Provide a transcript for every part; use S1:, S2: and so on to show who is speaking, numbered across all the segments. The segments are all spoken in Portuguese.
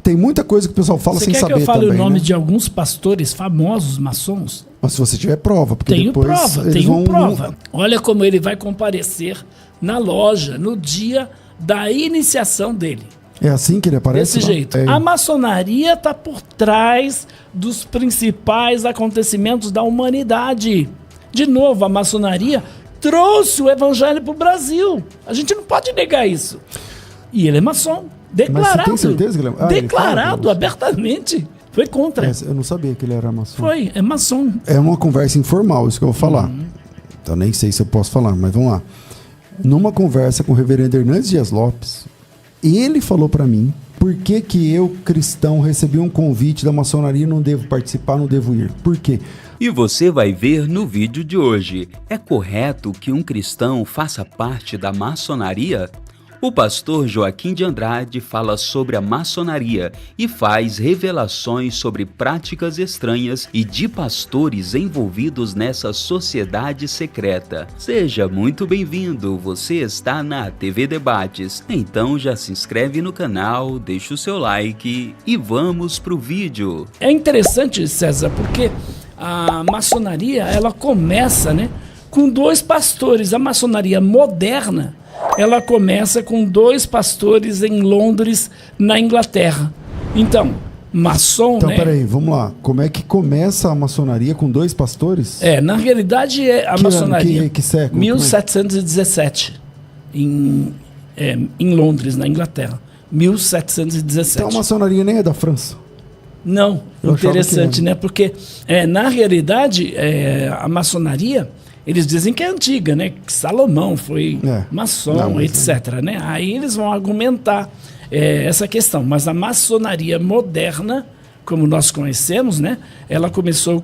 S1: tem muita coisa que o pessoal fala
S2: Você
S1: sem
S2: quer
S1: saber
S2: que eu fale
S1: também,
S2: o nome
S1: né?
S2: de alguns pastores famosos maçons?
S1: Mas se você tiver prova, porque
S2: Tenho
S1: depois
S2: prova,
S1: eles
S2: tenho
S1: vão...
S2: prova. Olha como ele vai comparecer na loja no dia da iniciação dele.
S1: É assim que ele aparece?
S2: Desse
S1: lá?
S2: jeito.
S1: É.
S2: A maçonaria está por trás dos principais acontecimentos da humanidade. De novo, a maçonaria trouxe o evangelho para o Brasil. A gente não pode negar isso. E ele é maçom. Declarado.
S1: Mas você tem certeza que ele é...
S2: Declarado abertamente. Foi contra.
S1: Eu não sabia que ele era maçom.
S2: Foi, é maçom.
S1: É uma conversa informal, isso que eu vou falar. Então nem sei se eu posso falar, mas vamos lá. Numa conversa com o reverendo Hernandes Dias Lopes, ele falou para mim por que eu, cristão, recebi um convite da maçonaria e não devo participar, não devo ir. Por quê?
S3: E você vai ver no vídeo de hoje. É correto que um cristão faça parte da maçonaria? O pastor Joaquim de Andrade fala sobre a maçonaria e faz revelações sobre práticas estranhas e de pastores envolvidos nessa sociedade secreta. Seja muito bem-vindo, você está na TV Debates. Então já se inscreve no canal, deixa o seu like e vamos pro vídeo.
S2: É interessante, César, porque a maçonaria, ela começa, né, com dois pastores. A maçonaria moderna, ela começa com dois pastores em Londres, na Inglaterra. Então, maçom,
S1: Então,
S2: né?
S1: peraí, vamos lá. Como é que começa a maçonaria com dois pastores?
S2: Na realidade, a maçonaria...
S1: Que século?
S2: 1717, em Londres, na Inglaterra. 1717.
S1: Então a maçonaria nem é da França.
S2: Não,
S1: Eu
S2: interessante,
S1: achava que
S2: né? Porque, na realidade, a maçonaria, eles dizem que é antiga, né? Que Salomão foi maçom,
S1: Não,
S2: etc. Né? Aí eles vão argumentar essa questão. Mas a maçonaria moderna, como nós conhecemos, né? Ela começou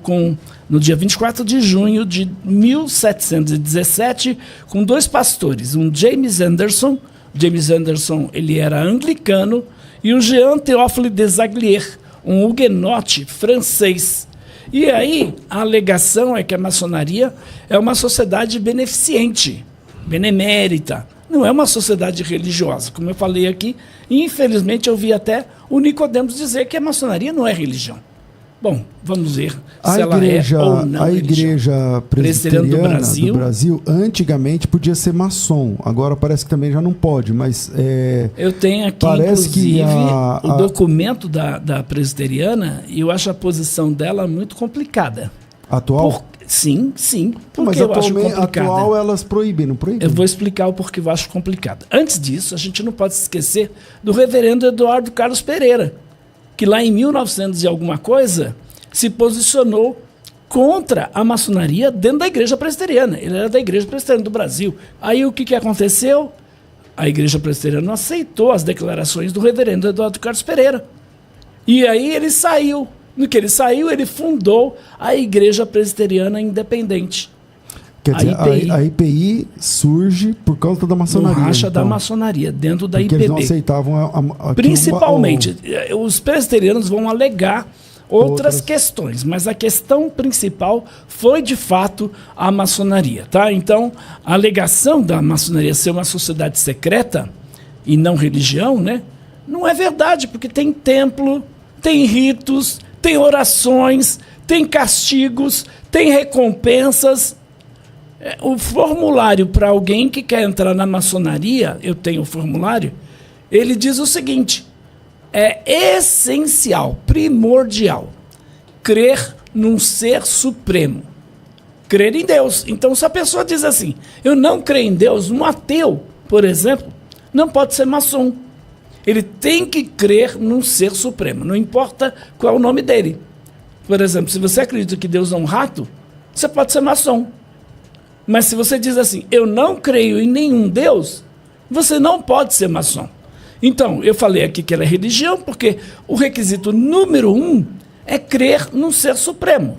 S2: no dia 24 de junho de 1717, com dois pastores, um James Anderson. James Anderson, ele era anglicano, e o Jean Théophile Desaguliers, um huguenote francês. E aí, a alegação é que a maçonaria é uma sociedade beneficente, benemérita, não é uma sociedade religiosa. Como eu falei aqui, infelizmente eu vi até o Nicodemos dizer que a maçonaria não é religião. Bom, vamos ver se ela é ou não
S1: a
S2: religião.
S1: igreja presbiteriana
S2: do
S1: Brasil antigamente podia ser maçom. Agora parece que também já não pode, mas...
S2: eu tenho aqui,
S1: parece
S2: inclusive,
S1: que
S2: o documento da presbiteriana, e eu acho a posição dela muito complicada.
S1: Atual?
S2: Sim, porque
S1: mas
S2: eu acho complicada.
S1: atual elas proíbem, não proíbem?
S2: Eu vou explicar o porquê eu acho complicado. Antes disso, a gente não pode se esquecer do reverendo Eduardo Carlos Pereira, que lá em 1900 e alguma coisa se posicionou contra a maçonaria dentro da igreja presbiteriana. Ele era da igreja presbiteriana do Brasil. Aí o que aconteceu? A igreja presbiteriana não aceitou as declarações do reverendo Eduardo Carlos Pereira. E aí ele saiu. No que ele saiu, ele fundou a Igreja Presbiteriana Independente.
S1: Quer dizer, a IPI surge por causa da maçonaria.
S2: No racha da maçonaria, dentro da
S1: porque
S2: IPB.
S1: Eles não aceitavam
S2: Principalmente, os presbiterianos vão alegar outras questões, mas a questão principal foi, de fato, a maçonaria. Tá? Então, a alegação da maçonaria ser uma sociedade secreta e não religião, né, não é verdade, porque tem templo, tem ritos, tem orações, tem castigos, tem recompensas. O formulário para alguém que quer entrar na maçonaria, eu tenho o formulário, ele diz o seguinte: é essencial, primordial, crer num ser supremo, crer em Deus. Então, se a pessoa diz assim, eu não creio em Deus, um ateu, por exemplo, não pode ser maçom. Ele tem que crer num ser supremo, não importa qual é o nome dele. Por exemplo, se você acredita que Deus é um rato, você pode ser maçom. Mas se você diz assim, eu não creio em nenhum Deus, você não pode ser maçom. Então, eu falei aqui que ela é religião, porque o requisito número 1 é crer num ser supremo,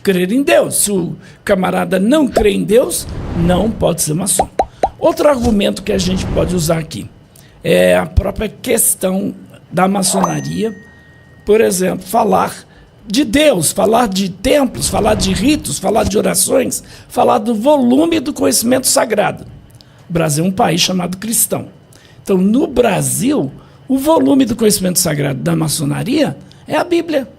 S2: crer em Deus. Se o camarada não crê em Deus, não pode ser maçom. Outro argumento que a gente pode usar aqui é a própria questão da maçonaria. Por exemplo, falar de Deus, falar de templos, falar de ritos, falar de orações, falar do volume do conhecimento sagrado. O Brasil é um país chamado cristão. Então, no Brasil, O volume do conhecimento sagrado da maçonaria é a Bíblia.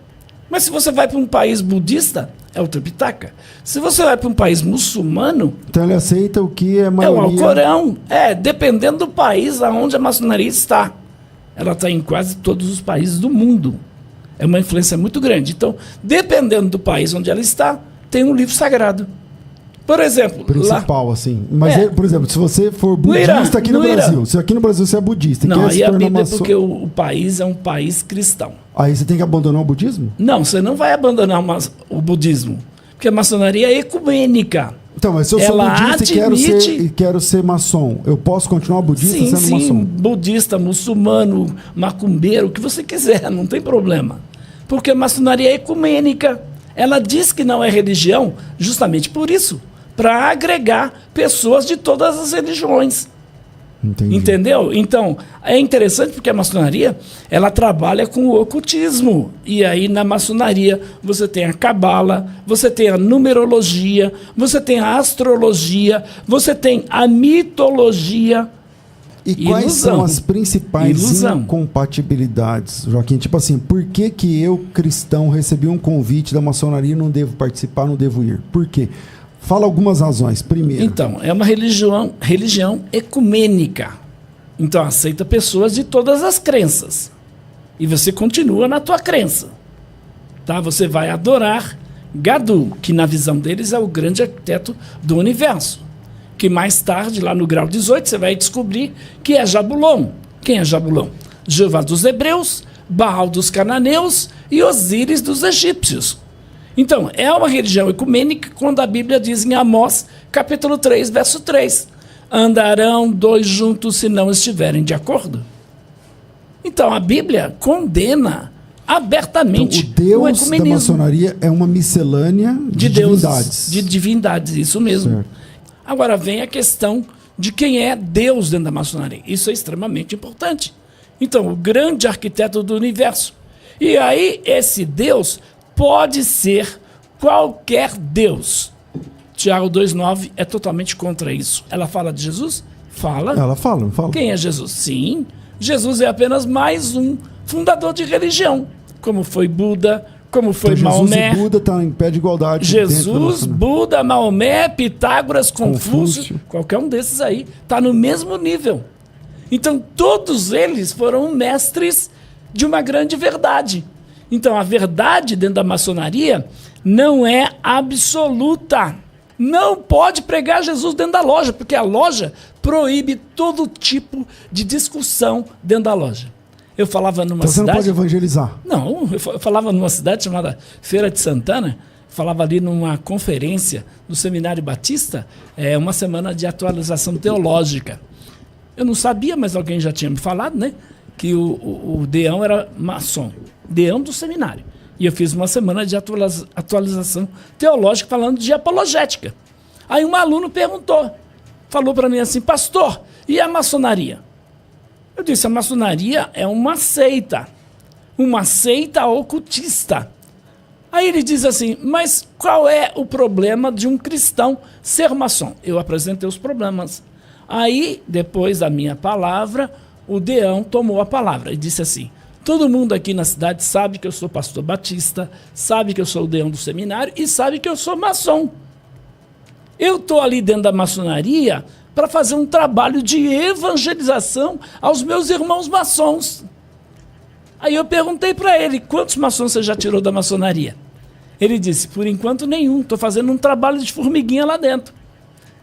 S2: Mas se você vai para um país budista, é o Tripitaka. Se você vai para um país muçulmano...
S1: Então ele aceita o que é maioria...
S2: É o Alcorão. Dependendo do país onde a maçonaria está. Ela está em quase todos os países do mundo. É uma influência muito grande. Dependendo do país onde ela está, tem um livro sagrado. Por exemplo...
S1: Principal, assim. Mas, por exemplo, se você for budista aqui no Brasil, se aqui no Brasil você é budista...
S2: Não, aí a Bíblia é porque o país é um país cristão.
S1: Aí você tem que abandonar o budismo?
S2: Não, você não vai abandonar o budismo. Porque a maçonaria é ecumênica.
S1: Então, mas se eu sou budista e quero ser maçom, eu posso continuar budista sendo maçom?
S2: Sim, budista, muçulmano, macumbeiro, o que você quiser, não tem problema. Porque a maçonaria é ecumênica. Ela diz que não é religião justamente por isso, para agregar pessoas de todas as religiões.
S1: Entendi.
S2: Entendeu? Então, é interessante porque a maçonaria, ela trabalha com o ocultismo. E aí, na maçonaria, você tem a cabala, você tem a numerologia, você tem a astrologia, você tem a mitologia.
S1: E quais são as principais incompatibilidades, Joaquim? Tipo assim, por que eu, cristão, recebi um convite da maçonaria e não devo participar, não devo ir? Por quê? Fala algumas razões. Primeiro...
S2: Então, é uma religião ecumênica. Então, aceita pessoas de todas as crenças. E você continua na tua crença. Tá? Você vai adorar Gadu, que na visão deles é o grande arquiteto do universo. Que mais tarde, lá no grau 18, você vai descobrir que é Jabulon. Quem é Jabulon? Jeová dos hebreus, Baal dos cananeus e Osíris dos egípcios. Então, é uma religião ecumênica quando a Bíblia diz em Amós, capítulo 3, verso 3, andarão dois juntos se não estiverem de acordo. Então, a Bíblia condena abertamente
S1: o Deus da maçonaria é uma miscelânea de divindades.
S2: De divindades, isso mesmo. Certo. Agora vem a questão de quem é Deus dentro da maçonaria. Isso é extremamente importante. Então, o grande arquiteto do universo. E aí, esse Deus... pode ser qualquer Deus. Tiago 2,9 é totalmente contra isso. Ela fala de Jesus? Fala.
S1: Ela fala, fala.
S2: Quem é Jesus? Sim. Jesus é apenas mais um fundador de religião. Como foi Buda, como foi então, Maomé.
S1: Jesus e Buda estão em pé de igualdade.
S2: Jesus, Buda, Maomé, Pitágoras, Confúcio, qualquer um desses aí, está no mesmo nível. Então, todos eles foram mestres de uma grande verdade. Então, a verdade dentro da maçonaria não é absoluta. Não pode pregar Jesus dentro da loja, porque a loja proíbe todo tipo de discussão dentro da loja. Eu falava numa cidade...
S1: Então você não pode evangelizar?
S2: Não, eu falava numa cidade chamada Feira de Santana, falava ali numa conferência do Seminário Batista, uma semana de atualização teológica. Eu não sabia, mas alguém já tinha me falado, né? Que o Deão era maçom. Deão do seminário. E eu fiz uma semana de atualização teológica falando de apologética. Aí um aluno falou para mim assim, pastor, e a maçonaria? Eu disse, a maçonaria é uma seita ocultista. Aí ele diz assim, mas qual é o problema de um cristão ser maçom? Eu apresentei os problemas. Aí, depois da minha palavra, o Deão tomou a palavra e disse assim, todo mundo aqui na cidade sabe que eu sou pastor batista, sabe que eu sou o Deão do seminário e sabe que eu sou maçom. Eu estou ali dentro da maçonaria para fazer um trabalho de evangelização aos meus irmãos maçons. Aí eu perguntei para ele, quantos maçons você já tirou da maçonaria? Ele disse, por enquanto nenhum, estou fazendo um trabalho de formiguinha lá dentro.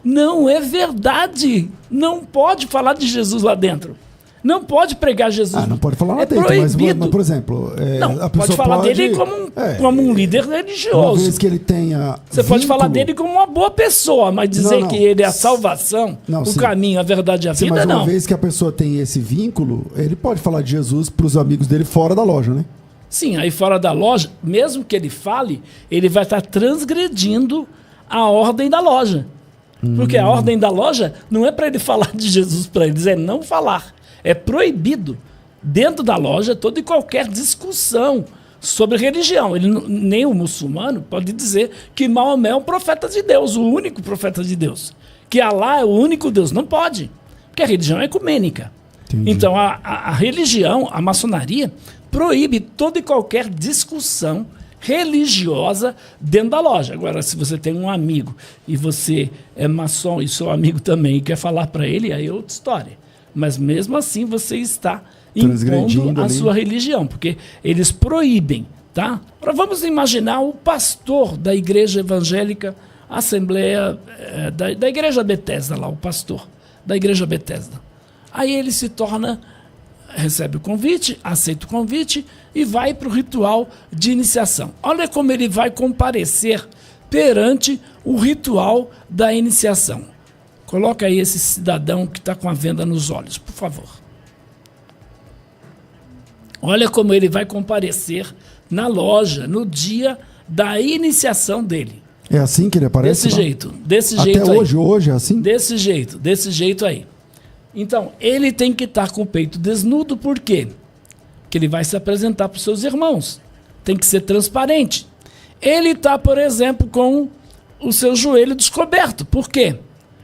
S2: Não é verdade, não pode falar de Jesus lá dentro. Não pode pregar Jesus.
S1: Não pode falar lá dentro,
S2: proibido.
S1: Mas, por exemplo...
S2: não, a pode falar dele como um líder religioso.
S1: Uma vez que ele tenha
S2: Você pode falar dele como uma boa pessoa, mas dizer que ele é a salvação, caminho, a verdade e a vida,
S1: mas
S2: não.
S1: Uma vez que a pessoa tem esse vínculo, ele pode falar de Jesus para os amigos dele fora da loja, né?
S2: Sim, aí fora da loja, mesmo que ele fale, ele vai estar transgredindo a ordem da loja. Porque a ordem da loja não é para ele falar de Jesus para eles, é não falar. É proibido, dentro da loja, toda e qualquer discussão sobre religião. Nem o muçulmano pode dizer que Maomé é um profeta de Deus, o único profeta de Deus. Que Alá é o único Deus. Não pode, porque a religião é ecumênica.
S1: Entendi.
S2: Então, a religião, a maçonaria, proíbe toda e qualquer discussão religiosa dentro da loja. Agora, se você tem um amigo e você é maçom e seu amigo também e quer falar para ele, aí é outra história. Mas mesmo assim você está impondo a sua religião, porque eles proíbem, tá? Agora vamos imaginar o pastor da igreja evangélica, Assembleia, da igreja Betesda lá, o pastor da igreja Betesda. Aí ele se torna, recebe o convite, aceita o convite e vai para o ritual de iniciação. Olha como ele vai comparecer perante o ritual da iniciação. Coloca aí esse cidadão que está com a venda nos olhos, por favor. Olha como ele vai comparecer na loja, no dia da iniciação dele.
S1: É assim que ele aparece?
S2: Desse jeito
S1: Até
S2: aí.
S1: Hoje é assim?
S2: Desse jeito aí. Então, ele tem que estar com o peito desnudo, por quê? Porque ele vai se apresentar para os seus irmãos. Tem que ser transparente. Ele está, por exemplo, com o seu joelho descoberto. Por quê?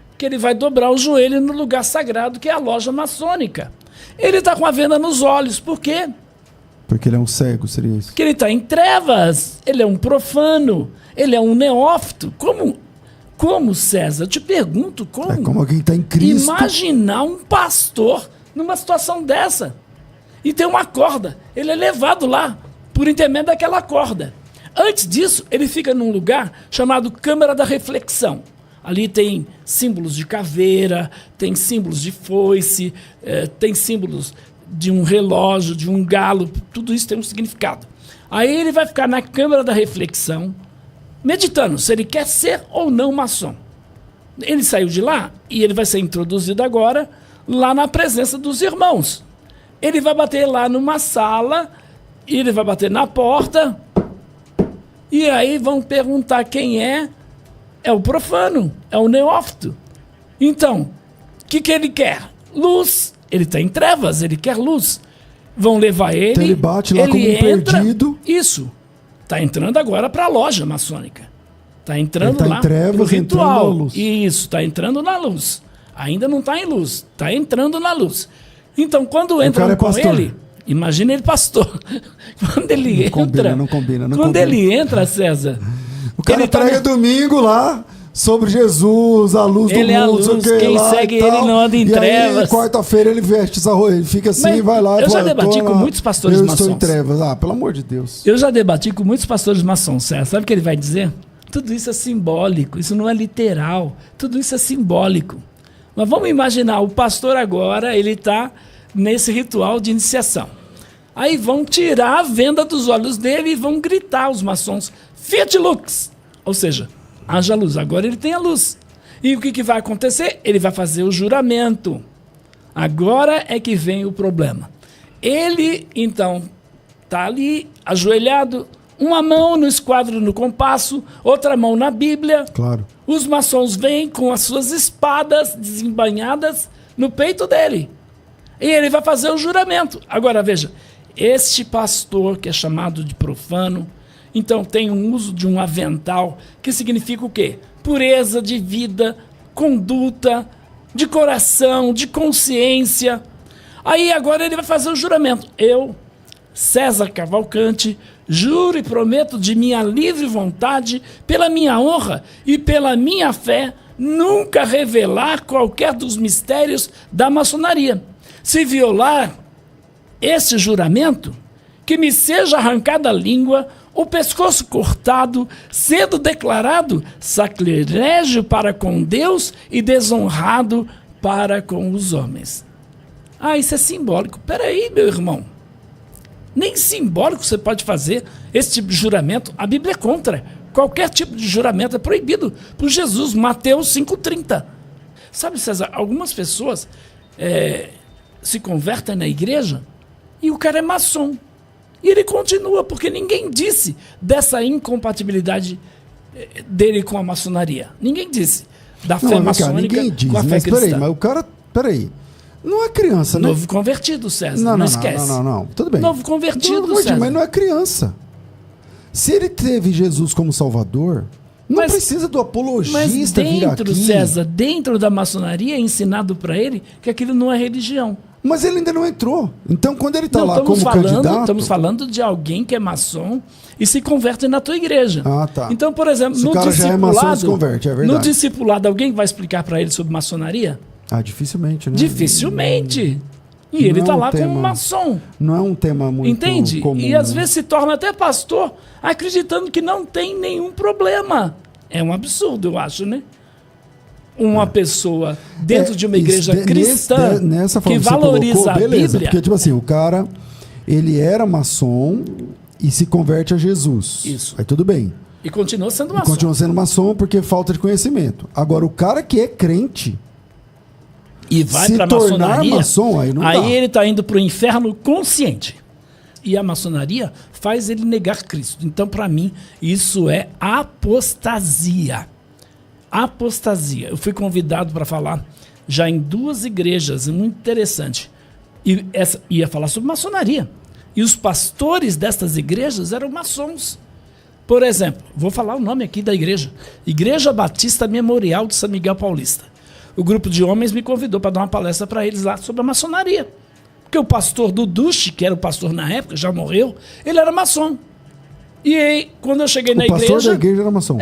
S2: Porque ele vai dobrar o joelho no lugar sagrado, que é a loja maçônica. Ele está com a venda nos olhos. Por quê?
S1: Porque ele é um cego, seria isso?
S2: Porque ele está em trevas. Ele é um profano. Ele é um neófito. Como, César? Eu te pergunto, como?
S1: É como alguém está em Cristo.
S2: Imaginar um pastor numa situação dessa. E tem uma corda. Ele é levado lá por intermédio daquela corda. Antes disso, ele fica num lugar chamado Câmara da Reflexão. Ali tem símbolos de caveira, tem símbolos de foice, tem símbolos de um relógio, de um galo. Tudo isso tem um significado. Aí ele vai ficar na Câmara da Reflexão, meditando se ele quer ser ou não maçom. Ele saiu de lá e ele vai ser introduzido agora lá na presença dos irmãos. Ele vai bater lá numa sala, e ele vai bater na porta, e aí vão perguntar quem é. É o profano, é o neófito. Então, o que ele quer? Luz. Ele está em trevas, ele quer luz. Vão levar ele.
S1: Então ele bate lá como um perdido.
S2: Isso. Está entrando agora para a loja maçônica. Está entrando lá
S1: para o
S2: ritual.
S1: Na luz.
S2: Isso, está entrando na luz. Ainda não está em luz, está entrando na luz. Então, quando entram com ele, imagina ele pastor. Quando ele entra...
S1: Não combina.
S2: Quando ele entra, César...
S1: O cara prega domingo lá sobre Jesus, a luz do mundo,
S2: é a luz, quem
S1: lá
S2: segue ele não anda em trevas.
S1: Aí, quarta-feira ele veste essa roupa, ele fica assim,
S2: Mas
S1: vai lá.
S2: Eu já debati com muitos pastores maçons.
S1: Eu estou em trevas, pelo amor de Deus.
S2: Eu já debati com muitos pastores maçons, sabe o que ele vai dizer? Tudo isso é simbólico, isso não é literal, tudo isso é simbólico. Mas vamos imaginar, o pastor agora, ele está nesse ritual de iniciação. Aí vão tirar a venda dos olhos dele e vão gritar os maçons, Fiat Lux! Ou seja, haja luz. Agora ele tem a luz. E o que vai acontecer? Ele vai fazer o juramento. Agora é que vem o problema. Ele, então, está ali, ajoelhado, uma mão no esquadro no compasso, outra mão na Bíblia.
S1: Claro.
S2: Os maçons vêm com as suas espadas desembainhadas no peito dele. E ele vai fazer o juramento. Agora, veja, este pastor que é chamado de profano, então tem um uso de um avental, que significa o quê? Pureza de vida, conduta, de coração, de consciência. Aí agora ele vai fazer o juramento. Eu, César Cavalcante, juro e prometo de minha livre vontade, pela minha honra e pela minha fé, nunca revelar qualquer dos mistérios da maçonaria. Se violar esse juramento, que me seja arrancada a língua, o pescoço cortado, sendo declarado sacrilégio para com Deus e desonrado para com os homens. Ah, isso é simbólico. Peraí, meu irmão. Nem simbólico você pode fazer esse tipo de juramento. A Bíblia é contra. Qualquer tipo de juramento é proibido por Jesus, Mateus 5,30. Sabe, César, algumas pessoas se convertem na igreja e o cara é maçom. E ele continua, porque ninguém disse dessa incompatibilidade dele com a maçonaria. Ninguém disse. Da fé maçônica
S1: ninguém diz,
S2: com a fé
S1: mas
S2: cristã.
S1: Mas o cara, não é criança, né?
S2: Novo convertido, César, não esquece.
S1: Não, tudo bem.
S2: Novo convertido, César.
S1: Mas não é criança. Se ele teve Jesus como Salvador, não precisa do apologista vir aqui.
S2: César, dentro da maçonaria é ensinado para ele que aquilo não é religião.
S1: Mas ele ainda não entrou. Então, quando ele está
S2: Não,
S1: lá como candidato...
S2: Estamos falando de alguém que é maçom e se converte na tua igreja.
S1: Ah, tá.
S2: Então, por exemplo,
S1: Se
S2: no
S1: o cara já é maçom,
S2: discipulado,
S1: se converte, é verdade.
S2: no discipulado, alguém vai explicar para ele sobre maçonaria?
S1: Ah, dificilmente, né?
S2: Dificilmente. E ele
S1: Não
S2: está
S1: é um
S2: lá
S1: tema-
S2: como maçom.
S1: Não é um tema muito
S2: Entende?
S1: comum.
S2: E às vezes se torna até pastor acreditando que não tem nenhum problema. É um absurdo, eu acho, né? Uma pessoa dentro de uma igreja cristã
S1: nessa
S2: que
S1: forma você
S2: valoriza
S1: colocou,
S2: a
S1: beleza,
S2: Bíblia.
S1: porque, tipo assim, o cara, ele era maçom e se converte a Jesus.
S2: Isso.
S1: Aí tudo bem.
S2: E continua sendo
S1: E
S2: maçom.
S1: continua sendo maçom porque falta de conhecimento. Agora, o cara que é crente...
S2: E vai
S1: se
S2: para a
S1: tornar
S2: maçonaria,
S1: maçom, aí não dá.
S2: ele está indo para o inferno consciente. E a maçonaria faz ele negar Cristo. Então, para mim, isso é apostasia. Apostasia. Eu fui convidado para falar já em 2 igrejas, muito interessante. E ia falar sobre maçonaria. E os pastores destas igrejas eram maçons. Por exemplo, vou falar o nome aqui da igreja. Igreja Batista Memorial de São Miguel Paulista. O grupo de homens me convidou para dar uma palestra para eles lá sobre a maçonaria. Porque o pastor Duduche, que era o pastor na época, já morreu, ele era maçom. E aí, quando eu cheguei na igreja...
S1: O pastor da igreja era maçom.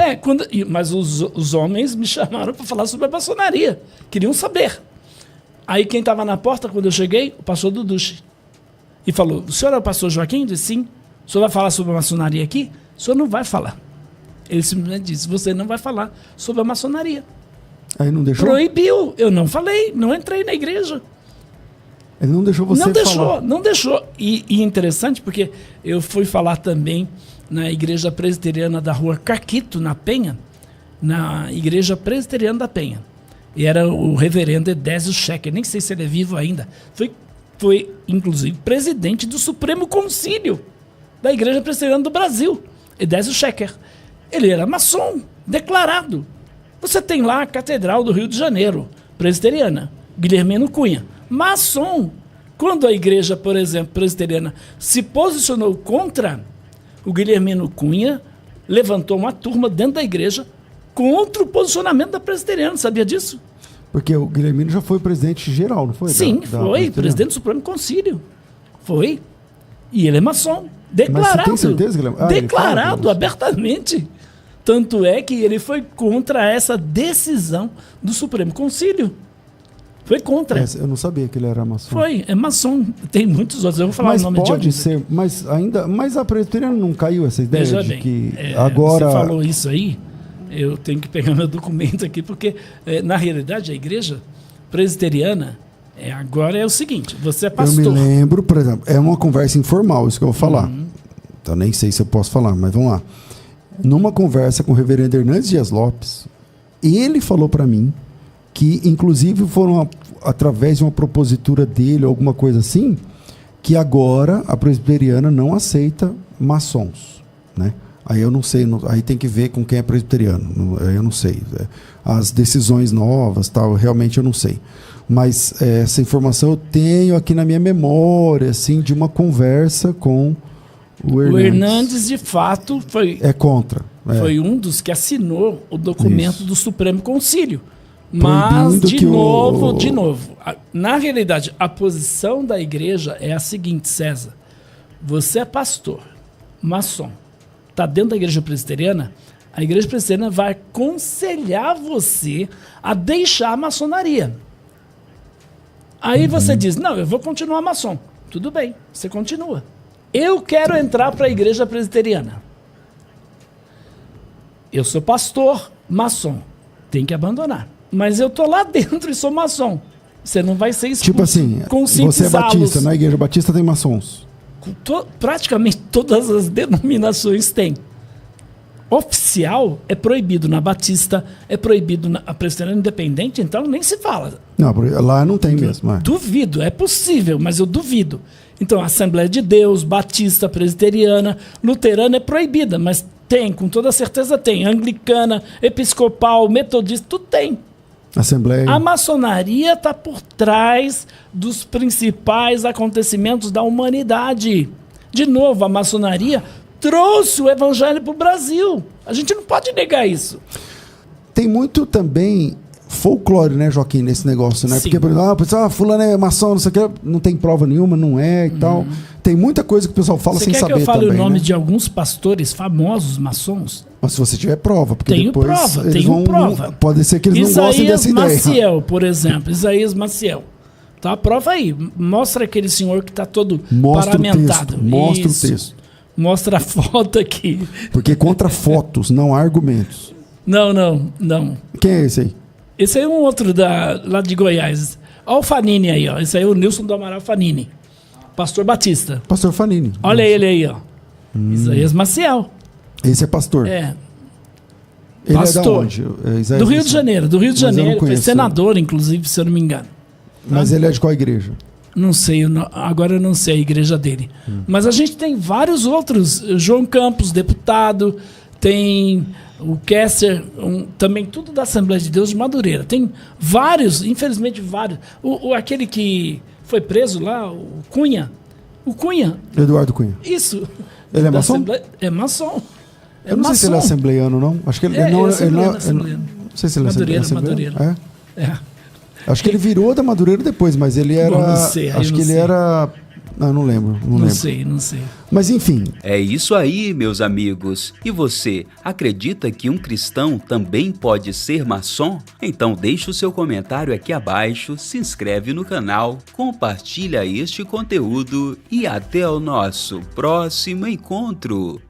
S2: Mas os homens me chamaram para falar sobre a maçonaria. Queriam saber. Aí quem estava na porta, quando eu cheguei, o pastor Duduche. E falou, o senhor é o pastor Joaquim? Eu disse, sim. O senhor vai falar sobre a maçonaria aqui? O senhor não vai falar. Ele simplesmente disse, você não vai falar sobre a maçonaria.
S1: Aí não deixou?
S2: Proibiu. Eu não falei, não entrei na igreja.
S1: Ele não deixou você falar?
S2: Não deixou. E interessante porque eu fui falar também na igreja presbiteriana da rua Caquito, na Penha, na igreja presbiteriana da Penha. E era o reverendo Edésio Schecker, nem sei se ele é vivo ainda. Foi inclusive, presidente do Supremo Concílio da Igreja Presbiteriana do Brasil, Edésio Schecker. Ele era maçom, declarado. Você tem lá a Catedral do Rio de Janeiro, presbiteriana, Guilhermino Cunha, maçom. Quando a igreja, por exemplo, presbiteriana, se posicionou contra, o Guilhermino Cunha levantou uma turma dentro da igreja contra o posicionamento da presbiteriana. Sabia disso?
S1: Porque o Guilhermino já foi presidente geral, não foi?
S2: Sim, foi. Presidente do Supremo Concílio. Foi. E ele é maçom. Declarado.
S1: Mas você tem certeza, Guilherme?
S2: Declarado abertamente. Tanto é que ele foi contra essa decisão do Supremo Concílio. Foi contra.
S1: Eu não sabia que ele era maçom.
S2: Foi, é maçom. Tem muitos outros. Eu vou falar
S1: mas
S2: o nome de
S1: pode
S2: alguns
S1: ser,
S2: aqui.
S1: mas a presbiteriana não caiu essa ideia
S2: Veja
S1: de
S2: bem,
S1: que agora...
S2: você falou isso aí, eu tenho que pegar meu documento aqui, porque na realidade a igreja presbiteriana agora é o seguinte, você é pastor.
S1: Eu me lembro, por exemplo, é uma conversa informal, isso que eu vou falar. Então nem sei se eu posso falar, mas vamos lá. Numa conversa com o reverendo Hernandes Dias Lopes, ele falou para mim que, inclusive, foram através de uma propositura dele, alguma coisa assim, que agora a presbiteriana não aceita maçons, né? Aí eu não sei, aí tem que ver com quem é presbiteriano, eu não sei. As decisões novas, tal, realmente eu não sei. Mas essa informação eu tenho aqui na minha memória, assim, de uma conversa com o Hernandes.
S2: O Hernandes, de fato, foi...
S1: É contra.
S2: Foi um dos que assinou o documento do Supremo Concílio.
S1: Proibindo
S2: Mas,
S1: que
S2: de novo, na realidade, a posição da igreja é a seguinte, César. Você é pastor, maçom, está dentro da igreja presbiteriana, a igreja presbiteriana vai aconselhar você a deixar a maçonaria. Aí você diz, não, eu vou continuar maçom. Tudo bem, você continua. Eu quero entrar para a igreja presbiteriana. Eu sou pastor, maçom. Tem que abandonar. Mas eu tô lá dentro e sou maçom. Você não vai ser expulso.
S1: Tipo assim, você é batista, na igreja batista tem maçons.
S2: Praticamente todas as denominações têm. Oficial é proibido na batista, é proibido na presbiteriana independente, então nem se fala.
S1: Não, lá não tem mesmo.
S2: Duvido, é possível, mas eu duvido. Então, Assembleia de Deus, batista, presbiteriana, luterana é proibida, mas tem, com toda certeza tem. Anglicana, episcopal, metodista, tudo tem.
S1: Assembleia.
S2: A maçonaria está por trás dos principais acontecimentos da humanidade. De novo, a maçonaria trouxe o evangelho para o Brasil. A gente não pode negar isso.
S1: Tem muito também folclore, né, Joaquim, nesse negócio, né?
S2: Sim.
S1: Porque, por exemplo, fulano é maçom, não sei o que, não tem prova nenhuma, não é e tal. Tem muita coisa que o pessoal fala
S2: Você
S1: sem
S2: quer
S1: saber
S2: que eu fale
S1: também,
S2: o nome
S1: né?
S2: de alguns pastores famosos maçons?
S1: Mas se você tiver prova, porque
S2: Tenho
S1: depois
S2: prova,
S1: eles
S2: tenho
S1: vão,
S2: prova.
S1: Pode ser que eles não gostem dessa ideia.
S2: Maciel, por exemplo. Isaías Maciel. Tá, prova aí. Mostra aquele senhor que está todo paramentado.
S1: Mostra
S2: Isso.
S1: o texto.
S2: Mostra a foto aqui.
S1: Porque contra fotos, não há argumentos.
S2: Não.
S1: Quem é esse aí?
S2: Esse aí é um outro lá de Goiás. Olha o Fanini aí, ó. Esse aí é o Nilson do Amaral Fanini. Pastor Batista.
S1: Pastor Fanini.
S2: Olha ele aí, ó. Isaías Maciel.
S1: Esse é pastor.
S2: É.
S1: Ele
S2: pastor.
S1: é da onde?
S2: Do Rio de Janeiro. Do Rio de
S1: Mas eu não
S2: Janeiro. Foi
S1: conheço.
S2: senador, inclusive, se eu não me engano.
S1: Mas ele é de qual igreja?
S2: Não sei, agora eu não sei a igreja dele. Mas a gente tem vários outros. João Campos, deputado. Tem o Kester, também tudo da Assembleia de Deus de Madureira. Tem vários, infelizmente vários. Aquele que foi preso lá, o Cunha. O Cunha.
S1: Eduardo Cunha.
S2: Isso.
S1: Ele é maçom?
S2: É maçom.
S1: Eu não sei se ele é assembleiano, não. Acho que ele não é.
S2: Assembleiano.
S1: Não sei se ele é
S2: Madureira. É.
S1: Acho que ele virou da Madureira depois, mas ele era.
S2: Bom, não sei,
S1: acho que ele era. Ah, não lembro.
S2: Não sei.
S1: Mas enfim.
S3: É isso aí, meus amigos. E você, acredita que um cristão também pode ser maçom? Então deixa o seu comentário aqui abaixo, se inscreve no canal, compartilha este conteúdo e até o nosso próximo encontro.